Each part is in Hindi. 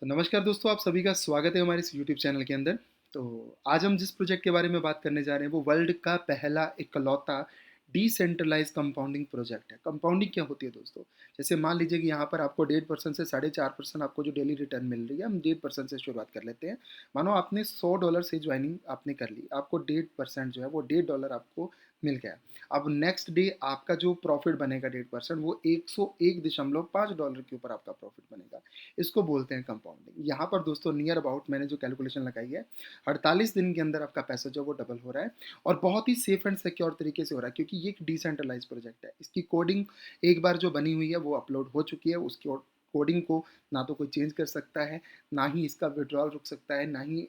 तो नमस्कार दोस्तों, आप सभी का स्वागत है हमारे इस यूट्यूब चैनल के अंदर। तो आज हम जिस प्रोजेक्ट के बारे में बात करने जा रहे हैं वो वर्ल्ड का पहला इकलौता डिसेंट्रलाइज कंपाउंडिंग प्रोजेक्ट है। कंपाउंडिंग क्या होती है दोस्तों? जैसे मान लीजिए कि यहाँ पर आपको 1.5% से 4.5% आपको जो डेली रिटर्न मिल रही है, हम 1.5% से शुरुआत कर लेते हैं। मानो आपने $100 से ज्वाइनिंग आपने कर ली, आपको 1.5% जो है वो $1.5 आपको मिल गया। अब नेक्स्ट डे आपका जो प्रॉफिट बनेगा 1.5% वो $101.5 के ऊपर आपका प्रॉफिट बनेगा। इसको बोलते हैं कंपाउंडिंग। यहाँ पर दोस्तों नियर अबाउट मैंने जो कैलकुलेशन लगाई है, 48 दिन के अंदर आपका पैसा जो है वो डबल हो रहा है और बहुत ही सेफ एंड सिक्योर तरीके से हो रहा है, क्योंकि ये एक डिसेंट्रलाइज प्रोजेक्ट है। इसकी कोडिंग एक बार जो बनी हुई है वो अपलोड हो चुकी है। उसकी कोडिंग को ना तो कोई चेंज कर सकता है, ना ही इसका विड्रॉल रुक सकता है, ना ही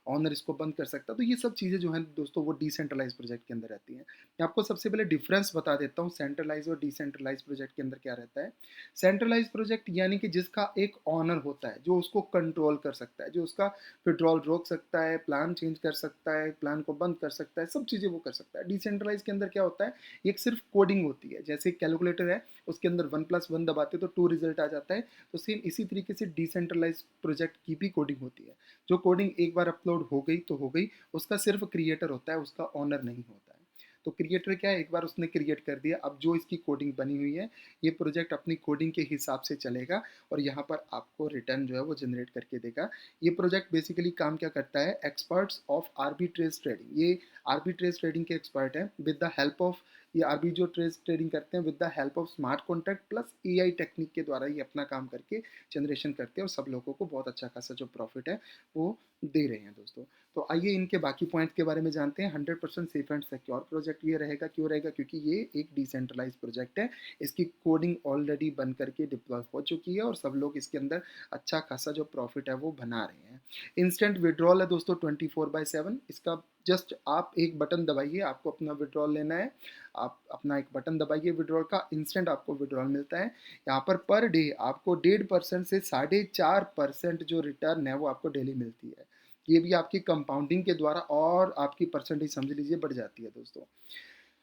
ऑनर इसको बंद कर सकता है। तो ये सब चीज़ें जो हैं दोस्तों वो डिसेंट्रलाइज प्रोजेक्ट के अंदर रहती हैं। मैं आपको सबसे पहले डिफरेंस बता देता हूँ सेंट्रलाइज और डिसेंट्रलाइज प्रोजेक्ट के अंदर क्या रहता है। सेंट्रलाइज प्रोजेक्ट यानी कि जिसका एक ऑनर होता है जो उसको कंट्रोल कर सकता है, जो उसका विड्रॉल रोक सकता है, प्लान चेंज कर सकता है, प्लान को बंद कर सकता है, सब चीज़ें वो कर सकता है। डिसेंट्रलाइज के अंदर क्या होता है, एक सिर्फ कोडिंग होती है। जैसे कैलकुलेटर है, उसके अंदर 1+1 दबाते तो 2 रिजल्ट आ जाता है। तो सेम इसी तरीके से डिसेंट्रलाइज प्रोजेक्ट की भी कोडिंग होती है। जो कोडिंग एक बार अपलोड हो गई तो हो गई, उसका सिर्फ क्रिएटर होता है, उसका ऑनर नहीं होता है। तो क्रिएटर क्या है, एक बार उसने क्रिएट कर दिया, अब जो इसकी कोडिंग बनी हुई है ये प्रोजेक्ट अपनी कोडिंग के हिसाब से चलेगा और यहाँ पर आपको रिटर्न जो है वो जनरेट करके देगा। ये प्रोजेक्ट बेसिकली काम क्या करता है, एक्सपर्ट्स ऑफ आर्बिट्रेज ट्रेडिंग, ये आर्बिट्रेज ट्रेडिंग के एक्सपर्ट हैं विद द हेल्प ऑफ, ये आरबी जो ट्रेड ट्रेडिंग करते हैं with the help of smart contract plus AI technique के द्वारा ये अपना काम करके जनरेशन करते हैं और सब लोगों को बहुत अच्छा खासा जो प्रॉफिट है वो दे रहे हैं दोस्तों। तो आइए इनके बाकी पॉइंट्स के बारे में जानते हैं। 100% सेफ एंड सिक्योर प्रोजेक्ट ये रहेगा। क्यों रहेगा? क्योंकि ये एक डिसेंट्रलाइज प्रोजेक्ट है। इसकी कोडिंग ऑलरेडी बन करके डिप्लॉय हो चुकी है और सब लोग इसके अंदर अच्छा खासा जो प्रॉफिट है वो बना रहे हैं। इंस्टेंट विड्रॉल है दोस्तों 24/7। इसका जस्ट आप एक बटन दबाइए, आपको अपना विड्रॉल लेना है, आप अपना एक बटन दबाइए विड्रॉल का, इंस्टेंट आपको विड्रॉल मिलता है। यहाँ पर डे आपको 1.5% से 4.5% जो रिटर्न है वो आपको डेली मिलती है। ये भी आपकी कंपाउंडिंग के द्वारा और आपकी परसेंटेज समझ लीजिए बढ़ जाती है दोस्तों।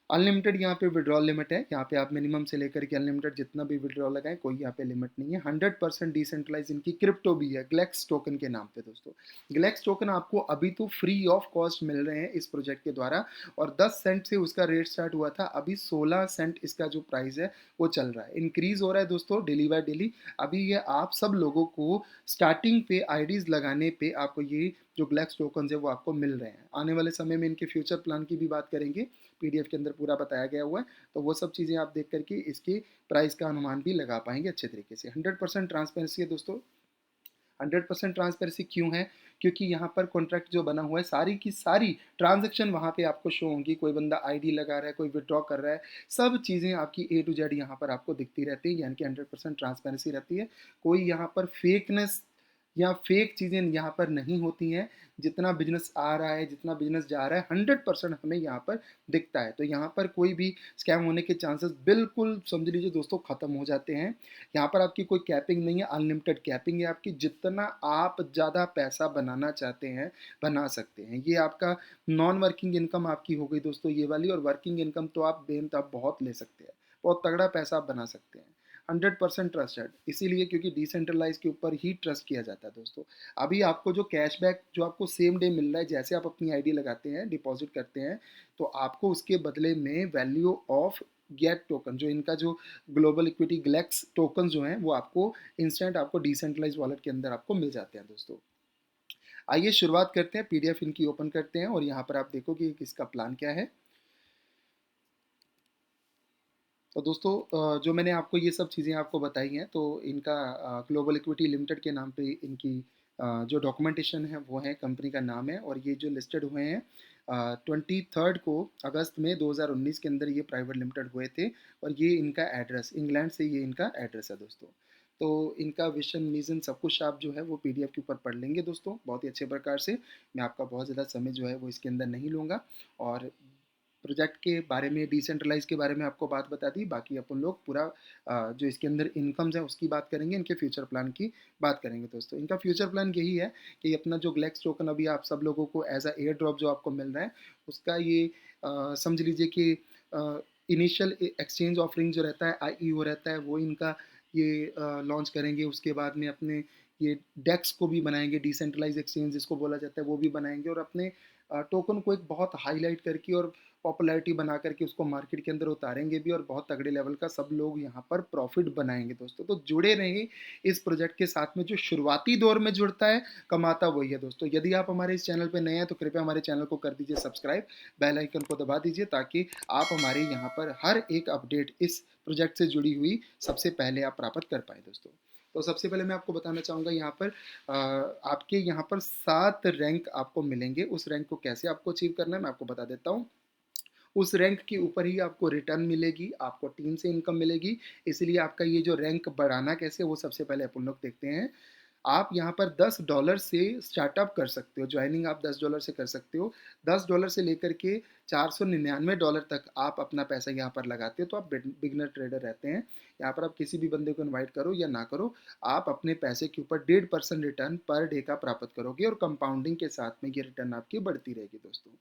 अनलिमिटेड यहाँ पे विड्रॉल लिमिट है। यहाँ पे आप मिनिमम से लेकर के अनलिमिटेड जितना भी विड्रॉल लगाएं, कोई यहाँ पे लिमिट नहीं है। 100% डिसेंट्रलाइज इनकी क्रिप्टो भी है ग्लेक्स टोकन के नाम पे दोस्तों। ग्लेक्स टोकन आपको अभी तो फ्री ऑफ कॉस्ट मिल रहे हैं इस प्रोजेक्ट के द्वारा और 10 सेंट से उसका रेट स्टार्ट हुआ था, अभी 16 सेंट इसका जो प्राइस है वो चल रहा है, इंक्रीज हो रहा है दोस्तों डेली बाय डेली। अभी ये आप सब लोगों को स्टार्टिंग पे आईडीज लगाने पे आपको ये जो ग्लेक्स टोकन है वो आपको मिल रहे हैं। आने वाले समय में इनके फ्यूचर प्लान की भी बात करेंगे, पीडीएफ के अंदर पूरा बताया गया हुआ है, तो वो सब चीज़ें आप देख करके इसकी प्राइस का अनुमान भी लगा पाएंगे अच्छे तरीके से। 100% ट्रांसपेरेंसी है दोस्तों। 100% ट्रांसपेरेंसी क्यों है? क्योंकि यहाँ पर कॉन्ट्रैक्ट जो बना हुआ है, सारी की सारी ट्रांजैक्शन वहाँ पे आपको शो होंगी। कोई बंदा आईडी लगा रहा है, कोई विड्रॉ कर रहा है, सब चीज़ें आपकी ए टू जेड यहाँ पर आपको दिखती रहती है, यानी कि 100% ट्रांसपेरेंसी रहती है। कोई यहाँ पर फेकनेस या फेक चीज़ें यहाँ पर नहीं होती हैं। जितना बिजनेस आ रहा है, जितना बिजनेस जा रहा है, 100% हमें यहाँ पर दिखता है। तो यहाँ पर कोई भी स्कैम होने के चांसेस बिल्कुल समझ लीजिए दोस्तों ख़त्म हो जाते हैं। यहाँ पर आपकी कोई कैपिंग नहीं है, अनलिमिटेड कैपिंग है आपकी। जितना आप ज़्यादा पैसा बनाना चाहते हैं बना सकते हैं। ये आपका नॉन वर्किंग इनकम आपकी हो गई दोस्तों ये वाली, और वर्किंग इनकम तो आप बेनताब बहुत ले सकते हैं, बहुत तगड़ा पैसा आप बना सकते हैं। 100% ट्रस्टेड इसीलिए क्योंकि डिसेंट्रलाइज के ऊपर ही ट्रस्ट किया जाता है दोस्तों। अभी आपको जो कैशबैक जो आपको सेम डे मिल रहा है, जैसे आप अपनी आईडी लगाते हैं, डिपॉजिट करते हैं, तो आपको उसके बदले में वैल्यू ऑफ गेट टोकन, जो इनका जो ग्लोबल इक्विटी ग्लेक्स टोकन जो हैं वो आपको इंस्टेंट आपको डिसेंट्रलाइज वॉलेट के अंदर आपको मिल जाते हैं दोस्तों। आइए शुरुआत करते हैं, पीडीएफ इनकी ओपन करते हैं और यहाँ पर आप देखो कि इसका प्लान क्या है। तो दोस्तों जो मैंने आपको ये सब चीज़ें आपको बताई हैं, तो इनका ग्लोबल इक्विटी लिमिटेड के नाम पे इनकी जो डॉक्यूमेंटेशन है वो है, कंपनी का नाम है, और ये जो लिस्टेड हुए हैं 23 को अगस्त में 2019 के अंदर ये प्राइवेट लिमिटेड हुए थे। और ये इनका एड्रेस इंग्लैंड से, ये इनका एड्रेस है दोस्तों। तो इनका विजन मिशन सब कुछ आप जो है वो पीडीएफ के ऊपर पढ़ लेंगे दोस्तों बहुत ही अच्छे प्रकार से। मैं आपका बहुत ज़्यादा समय जो है वो इसके अंदर नहीं लूँगा और प्रोजेक्ट के बारे में, डिसेंट्रलाइज के बारे में आपको बात बता दी। बाकी अपन लोग पूरा जो इसके अंदर इनकम्स है उसकी बात करेंगे, इनके फ्यूचर प्लान की बात करेंगे दोस्तों। इनका फ्यूचर प्लान यही है कि अपना जो ग्लेक्स टोकन अभी आप सब लोगों को एज अ एयर ड्रॉप जो आपको मिल रहा है, उसका ये समझ लीजिए कि इनिशियल एक्सचेंज ऑफरिंग जो रहता है, आईईओ रहता है, वो इनका ये लॉन्च करेंगे। उसके बाद में अपने ये डेक्स को भी बनाएंगे, डिसेंट्रलाइज एक्सचेंज जिसको बोला जाता है वो भी बनाएंगे, और अपने टोकन को एक बहुत हाईलाइट करके और पॉपुलैरिटी बना करके उसको मार्केट के अंदर उतारेंगे भी, और बहुत तगड़े लेवल का सब लोग यहाँ पर प्रॉफिट बनाएंगे दोस्तों। तो जुड़े रहेंगे इस प्रोजेक्ट के साथ में। जो शुरुआती दौर में जुड़ता है कमाता वही है दोस्तों। यदि आप हमारे इस चैनल पर नए हैं तो कृपया हमारे चैनल को कर दीजिए सब्सक्राइब, बेल आइकन को दबा दीजिए, ताकि आप हमारे यहाँ पर हर एक अपडेट इस प्रोजेक्ट से जुड़ी हुई सबसे पहले आप प्राप्त कर पाए दोस्तों। तो सबसे पहले मैं आपको बताना चाहूँगा यहाँ पर आपके यहाँ पर 7 रैंक आपको मिलेंगे। उस रैंक को कैसे आपको अचीव करना है मैं आपको बता देता हूँ। उस रैंक के ऊपर ही आपको रिटर्न मिलेगी, आपको टीम से इनकम मिलेगी। इसलिए आपका ये जो रैंक बढ़ाना कैसे, वो सबसे पहले अपन लोग देखते हैं। आप यहाँ पर $10 से स्टार्टअप कर सकते हो, ज्वाइनिंग आप $10 से कर सकते हो। $10 से लेकर के $499 तक आप अपना पैसा यहाँ पर लगाते हो, तो आप बिगनर ट्रेडर रहते हैं। यहाँ पर आप किसी भी बंदे को इनवाइट करो या ना करो, आप अपने पैसे के ऊपर 1.5% रिटर्न पर डे का प्राप्त करोगे, और कंपाउंडिंग के साथ में ये रिटर्न आपकी बढ़ती रहेगी दोस्तों।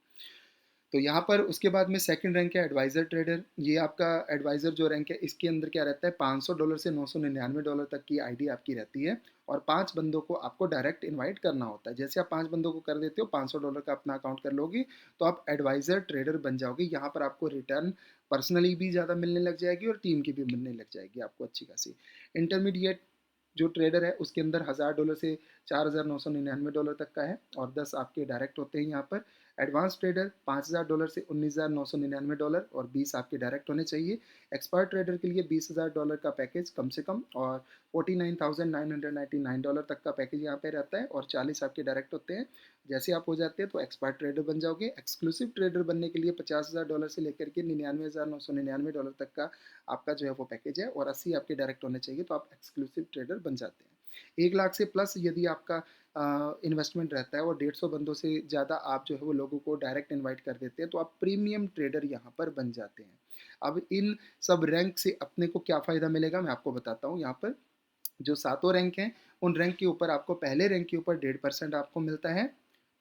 तो यहाँ पर उसके बाद में सेकंड रैंक है एडवाइज़र ट्रेडर। ये आपका एडवाइज़र जो रैंक है, इसके अंदर क्या रहता है, $500 से $999 तक की आईडी आपकी रहती है, और 5 बंदों को आपको डायरेक्ट इनवाइट करना होता है। जैसे आप 5 बंदों को कर देते हो, $500 का अपना अकाउंट कर लोगे, तो आप एडवाइज़र ट्रेडर बन जाओगे। यहाँ पर आपको रिटर्न पर्सनली भी ज़्यादा मिलने लग जाएगी और टीम की भी मिलने लग जाएगी आपको अच्छी खासी। इंटरमीडिएट जो ट्रेडर है उसके अंदर $1000 से $4999 तक का है, और 10 आपके डायरेक्ट होते हैं यहाँ पर। एडवांस ट्रेडर $5000 से $19999 और 20 आपके डायरेक्ट होने चाहिए। एक्सपर्ट ट्रेडर के लिए $20000 का पैकेज कम से कम, और $49999 तक का पैकेज यहाँ पे रहता है, और 40 आपके डायरेक्ट होते हैं। जैसे आप हो जाते हैं तो एक्सपर्ट ट्रेडर बन जाओगे। एक्सक्लूसिव ट्रेडर बनने के लिए $50000 से लेकर के $99999 तक का आपका जो है वो पैकेज है, और 80 आपके डायरेक्ट होने चाहिए, तो आप एक्सक्लूसिव ट्रेडर बन जाते हैं। 1 लाख से प्लस यदि आपका इन्वेस्टमेंट रहता है, और 150 बंदों से ज़्यादा आप जो है वो लोगों को डायरेक्ट इनवाइट कर देते हैं, तो आप प्रीमियम ट्रेडर यहाँ पर बन जाते हैं। अब इन सब रैंक से अपने को क्या फ़ायदा मिलेगा मैं आपको बताता हूँ। यहाँ पर जो सातों रैंक हैं, उन रैंक के ऊपर आपको पहले रैंक के ऊपर 1.5% आपको मिलता है,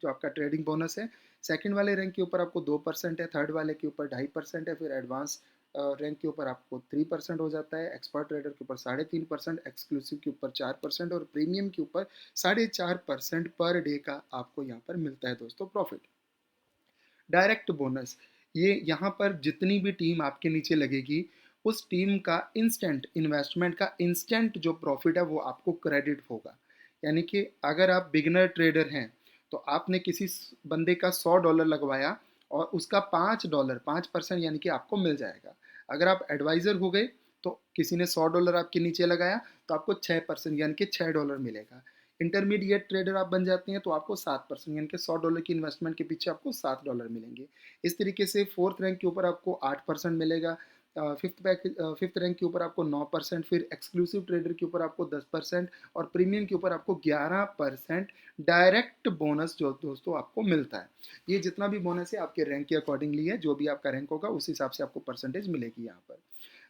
जो आपका ट्रेडिंग बोनस है। सेकंड वाले रैंक के ऊपर आपको 2% है, थर्ड वाले के ऊपर 2.5% है, फिर एडवांस रैंक के ऊपर आपको 3% हो जाता है, एक्सपर्ट ट्रेडर के ऊपर 3.5%, एक्सक्लूसिव के ऊपर 4%, और प्रीमियम के ऊपर 4.5% पर डे का आपको यहाँ पर मिलता है दोस्तों प्रॉफिट। डायरेक्ट बोनस, ये यहाँ पर जितनी भी टीम आपके नीचे लगेगी, उस टीम का इंस्टेंट इन्वेस्टमेंट का इंस्टेंट जो प्रॉफिट है वो आपको क्रेडिट होगा। यानी कि अगर आप बिगनर ट्रेडर हैं, तो आपने किसी बंदे का $100 लगवाया, और उसका $5 5% यानी कि आपको मिल जाएगा। अगर आप एडवाइज़र हो गए, तो किसी ने $100 आपके नीचे लगाया, तो आपको 6% यानी कि $6 मिलेगा। इंटरमीडिएट ट्रेडर आप बन जाते हैं, तो आपको 7% यानी कि $100 की इन्वेस्टमेंट के पीछे आपको $7 मिलेंगे। इस तरीके से फोर्थ रैंक के ऊपर आपको 8% मिलेगा, फिफ्थ रैंक के ऊपर आपको 9%, फिर एक्सक्लूसिव ट्रेडर के ऊपर आपको 10%, और प्रीमियम के ऊपर आपको 11% डायरेक्ट बोनस जो दोस्तों आपको मिलता है। ये जितना भी बोनस है आपके रैंक के अकॉर्डिंगली है, जो भी आपका रैंक होगा उस हिसाब से आपको परसेंटेज मिलेगी यहाँ पर।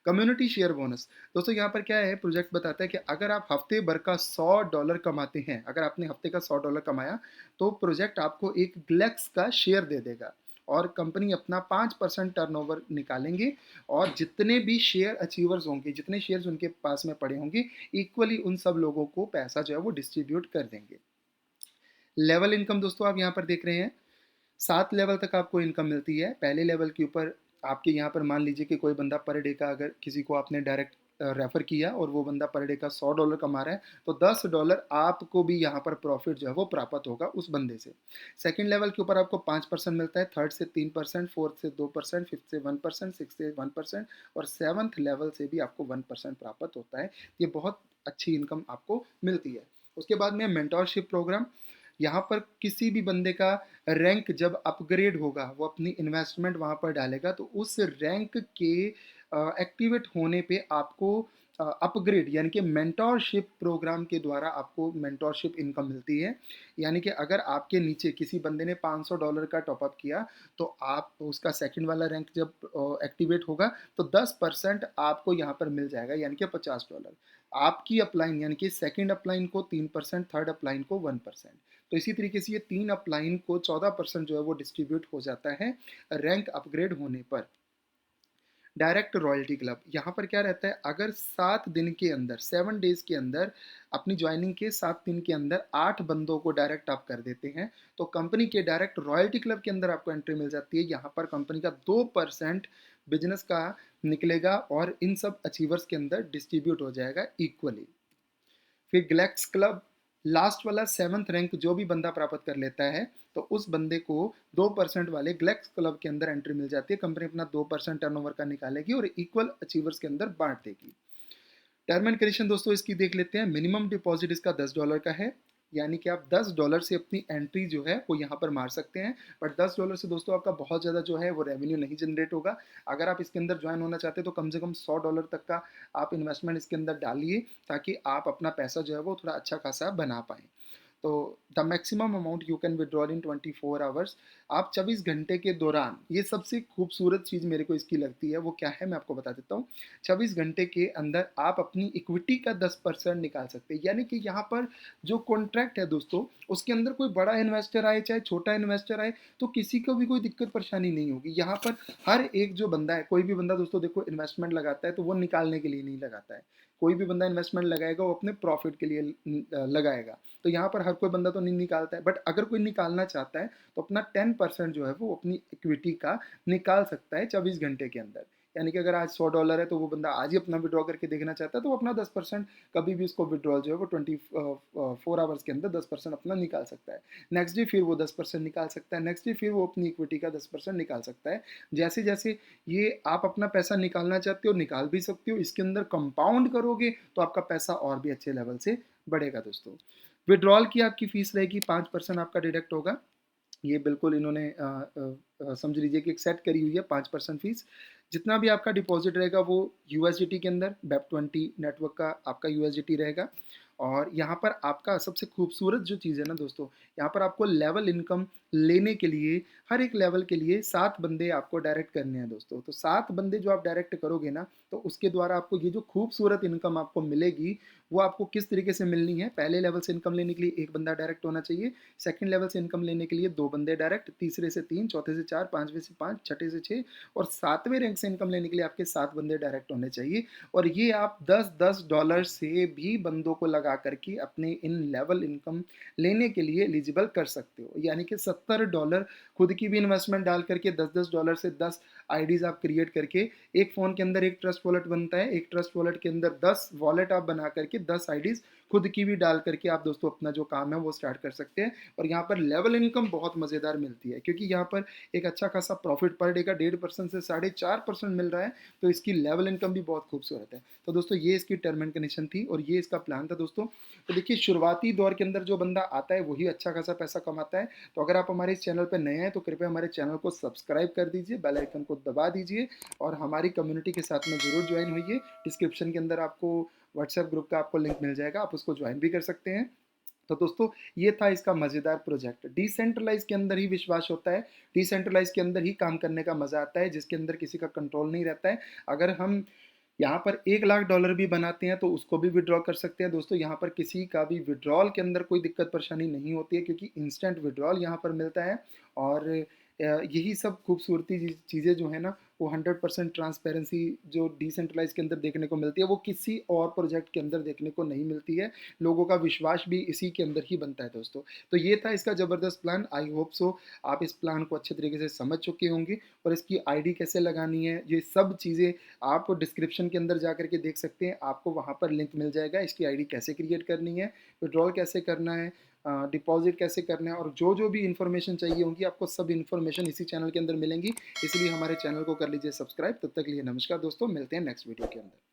कम्युनिटी शेयर बोनस, दोस्तों यहाँ पर क्या है, प्रोजेक्ट बताता है कि अगर आप हफ्ते भर का $100 कमाते हैं, अगर आपने हफ्ते का $100 कमाया, तो प्रोजेक्ट आपको एक ग्लेक्स का शेयर दे देगा, और कंपनी अपना 5% टर्नओवर निकालेंगे, और जितने भी शेयर अचीवर्स होंगे, जितने शेयर्स उनके पास में पड़े होंगे, इक्वली उन सब लोगों को पैसा जो है वो डिस्ट्रीब्यूट कर देंगे। लेवल इनकम दोस्तों आप यहाँ पर देख रहे हैं, 7 लेवल तक आपको इनकम मिलती है। पहले लेवल के ऊपर आपके यहाँ पर मान लीजिए कि कोई बंदा पर डे का, अगर किसी को आपने डायरेक्ट रेफर किया और वो बंदा पर डे का $100 कमा रहा है, तो $10 आपको भी यहाँ पर प्रॉफिट जो है वो प्राप्त होगा उस बंदे से। सेकंड लेवल के ऊपर आपको 5% मिलता है, थर्ड से 3%, फोर्थ से 2%, फिफ्थ से 1%, सिक्स से 1%, और सेवन्थ लेवल से भी आपको 1% प्राप्त होता है। ये बहुत अच्छी इनकम आपको मिलती है। उसके बाद में मेंटोरशिप प्रोग्राम, यहाँ पर किसी भी बंदे का रैंक जब अपग्रेड होगा, वो अपनी इन्वेस्टमेंट वहाँ पर डालेगा, तो उस रैंक के एक्टिवेट होने पे आपको अपग्रेड यानी कि मेंटोरशिप प्रोग्राम के द्वारा आपको मेंटोरशिप इनकम मिलती है। यानी कि अगर आपके नीचे किसी बंदे ने $500 का टॉपअप किया, तो आप उसका सेकंड वाला रैंक जब एक्टिवेट होगा, तो 10% आपको यहाँ पर मिल जाएगा, यानी कि $50। आपकी अपलाइन यानी कि सेकंड अपलाइन को 3%, थर्ड अपलाइन को 1%। तो इसी तरीके से ये 3 अपलाइन को 14% जो है वो डिस्ट्रीब्यूट हो जाता है रैंक अपग्रेड होने पर। डायरेक्ट रॉयल्टी क्लब, यहाँ पर क्या रहता है, अगर 7 दिन के अंदर, 7 डेज़ के अंदर, अपनी ज्वाइनिंग के 7 दिन के अंदर 8 बंदों को डायरेक्ट आप कर देते हैं, तो कंपनी के डायरेक्ट रॉयल्टी क्लब के अंदर आपको एंट्री मिल जाती है। यहाँ पर कंपनी का 2% बिजनेस का निकलेगा और इन सब अचीवर्स के अंदर डिस्ट्रीब्यूट हो जाएगा इक्वली। फिर ग्लैक्स क्लब, लास्ट वाला 7th रैंक जो भी बंदा प्राप्त कर लेता है, तो उस बंदे को 2% वाले ग्लैक्स क्लब के अंदर एंट्री मिल जाती है। कंपनी अपना 2% टर्नओवर का निकालेगी और इक्वल अचीवर्स के अंदर बांट देगी। टर्म एंड कंडीशन दोस्तों इसकी देख लेते हैं। मिनिमम डिपॉजिट इसका $10 का है, यानी कि आप $10 से अपनी एंट्री जो है वो यहाँ पर मार सकते हैं। बट $10 से दोस्तों आपका बहुत ज़्यादा जो है वो रेवेन्यू नहीं जनरेट होगा। अगर आप इसके अंदर ज्वाइन होना चाहते हैं तो कम से कम $100 तक का आप इन्वेस्टमेंट इसके अंदर डालिए, ताकि आप अपना पैसा जो है वो थोड़ा अच्छा खासा बना पाएँ। तो the maximum amount you can withdrawal in 24 hours, आप 24 घंटे के दौरान, ये सबसे खूबसूरत चीज़ मेरे को इसकी लगती है, वो क्या है मैं आपको बता देता हूँ। 24 घंटे के अंदर आप अपनी इक्विटी का 10% निकाल सकते हैं, यानी कि यहाँ पर जो कॉन्ट्रैक्ट है दोस्तों, उसके अंदर कोई बड़ा इन्वेस्टर आए चाहे छोटा इन्वेस्टर आए, तो किसी को भी कोई दिक्कत परेशानी नहीं होगी। यहाँ पर हर एक जो बंदा है, कोई भी बंदा दोस्तों देखो इन्वेस्टमेंट लगाता है तो वो निकालने के लिए नहीं लगाता है। कोई भी बंदा इन्वेस्टमेंट लगाएगा वो अपने प्रॉफिट के लिए लगाएगा। तो यहाँ पर हर कोई बंदा तो नहीं निकालता है, बट अगर कोई निकालना चाहता है तो अपना 10% जो है वो अपनी इक्विटी का निकाल सकता है 24 घंटे के अंदर। यानी कि अगर आज $100 है तो वो बंदा आज ही अपना विड्रॉ करके देखना चाहता है, तो वो अपना 10% कभी भी उसको विड्रॉल जो है वो 24 आवर्स के अंदर 10% अपना निकाल सकता है। नेक्स्ट डे फिर वो 10% निकाल सकता है, नेक्स्ट डे फिर वो अपनी इक्विटी का 10% निकाल सकता है। जैसे जैसे ये आप अपना पैसा निकालना चाहते हो निकाल भी सकते हो, इसके अंदर कंपाउंड करोगे तो आपका पैसा और भी अच्छे लेवल से बढ़ेगा दोस्तों। विड्रॉल की आपकी फीस रहेगी 5% आपका डिडक्ट होगा। ये बिल्कुल इन्होंने समझ लीजिए कि एक सेट करी हुई है 5% फीस। जितना भी आपका डिपॉजिट रहेगा वो यूएसडीटी के अंदर, BEP20 नेटवर्क का आपका यूएसडीटी रहेगा। और यहाँ पर आपका सबसे खूबसूरत जो चीज़ है ना दोस्तों, यहाँ पर आपको लेवल इनकम लेने के लिए, हर एक लेवल के लिए 7 बंदे आपको डायरेक्ट करने हैं दोस्तों। तो 7 बंदे जो आप डायरेक्ट करोगे ना, तो उसके द्वारा आपको ये जो खूबसूरत इनकम आपको मिलेगी, वो आपको किस तरीके से मिलनी है। पहले लेवल से इनकम लेने के लिए 1 बंदा डायरेक्ट होना चाहिए, सेकंड लेवल से इनकम लेने के लिए 2 बंदे डायरेक्ट, तीसरे से 3, चौथे से 4, पाँचवें से 5, छठे से 6 और 7वें रैंक से इनकम लेने के लिए आपके 7 बंदे डायरेक्ट होने चाहिए। और ये आप $10-10 से भी बंदों को लगा करके अपने इन लेवल इनकम लेने के लिए एलिजिबल कर सकते हो। यानी कि $70 खुद की भी इन्वेस्टमेंट डाल करके $10-10 से 10 आईडीज़ आप क्रिएट करके, एक फ़ोन के अंदर एक ट्रस्ट वॉलेट बनता है, एक ट्रस्ट वॉलेट के अंदर 10 वॉलेट आप बना करके 10 आईडीज़ खुद की भी डाल करके आप दोस्तों अपना जो काम है वो स्टार्ट कर सकते हैं। और यहाँ पर लेवल इनकम बहुत मज़ेदार मिलती है, क्योंकि यहाँ पर एक अच्छा खासा प्रॉफिट पर डे का 1.5% से 4.5% मिल रहा है, तो इसकी लेवल इनकम भी बहुत खूबसूरत है। तो दोस्तों ये इसकी टर्म एंड कंडीशन थी और ये इसका प्लान था दोस्तों। तो देखिए शुरुआती दौर के अंदर जो बंदा आता है वही अच्छा खासा पैसा कमाता है। तो अगर आप हमारे इस चैनल पर नए हैं तो कृपया हमारे चैनल को सब्सक्राइब कर दीजिए, बेल आइकन को दबा दीजिए और हमारी कम्युनिटी के साथ में ज़रूर ज्वाइन होइए। डिस्क्रिप्शन के अंदर आपको व्हाट्सएप ग्रुप का आपको लिंक मिल जाएगा, आप उसको ज्वाइन भी कर सकते हैं। तो दोस्तों ये था इसका मज़ेदार प्रोजेक्ट। डिसेंट्रलाइज के अंदर ही विश्वास होता है, डिसेंट्रलाइज के अंदर ही काम करने का मज़ा आता है, जिसके अंदर किसी का कंट्रोल नहीं रहता है। अगर हम यहाँ पर $1,00,000 भी बनाते हैं तो उसको भी विड्रॉ कर सकते हैं दोस्तों। यहाँ पर किसी का भी विड्रॉल के अंदर कोई दिक्कत परेशानी नहीं होती है, क्योंकि इंस्टेंट विड्रॉल यहाँ पर मिलता है। और यही सब खूबसूरती चीज़ें जो है ना, वो 100% ट्रांसपेरेंसी जो डिसेंट्रलाइज के अंदर देखने को मिलती है, वो किसी और प्रोजेक्ट के अंदर देखने को नहीं मिलती है। लोगों का विश्वास भी इसी के अंदर ही बनता है दोस्तों। तो ये था इसका ज़बरदस्त प्लान। आई होप सो आप इस प्लान को अच्छे तरीके से समझ चुके होंगे, और इसकी आईडी कैसे लगानी है, ये सब चीज़ें आप डिस्क्रिप्शन के अंदर जा करके देख सकते हैं। आपको वहाँ पर लिंक मिल जाएगा, इसकी आईडी कैसे क्रिएट करनी है, विड्रॉल कैसे करना है, डिपॉजिट कैसे करना है, और जो भी इन्फॉर्मेशन चाहिए होंगी आपको सब इन्फॉर्मेशन इसी चैनल के अंदर मिलेंगी। इसलिए हमारे चैनल को कर लीजिए सब्सक्राइब। तब तक के लिए नमस्कार दोस्तों, मिलते हैं नेक्स्ट वीडियो के अंदर।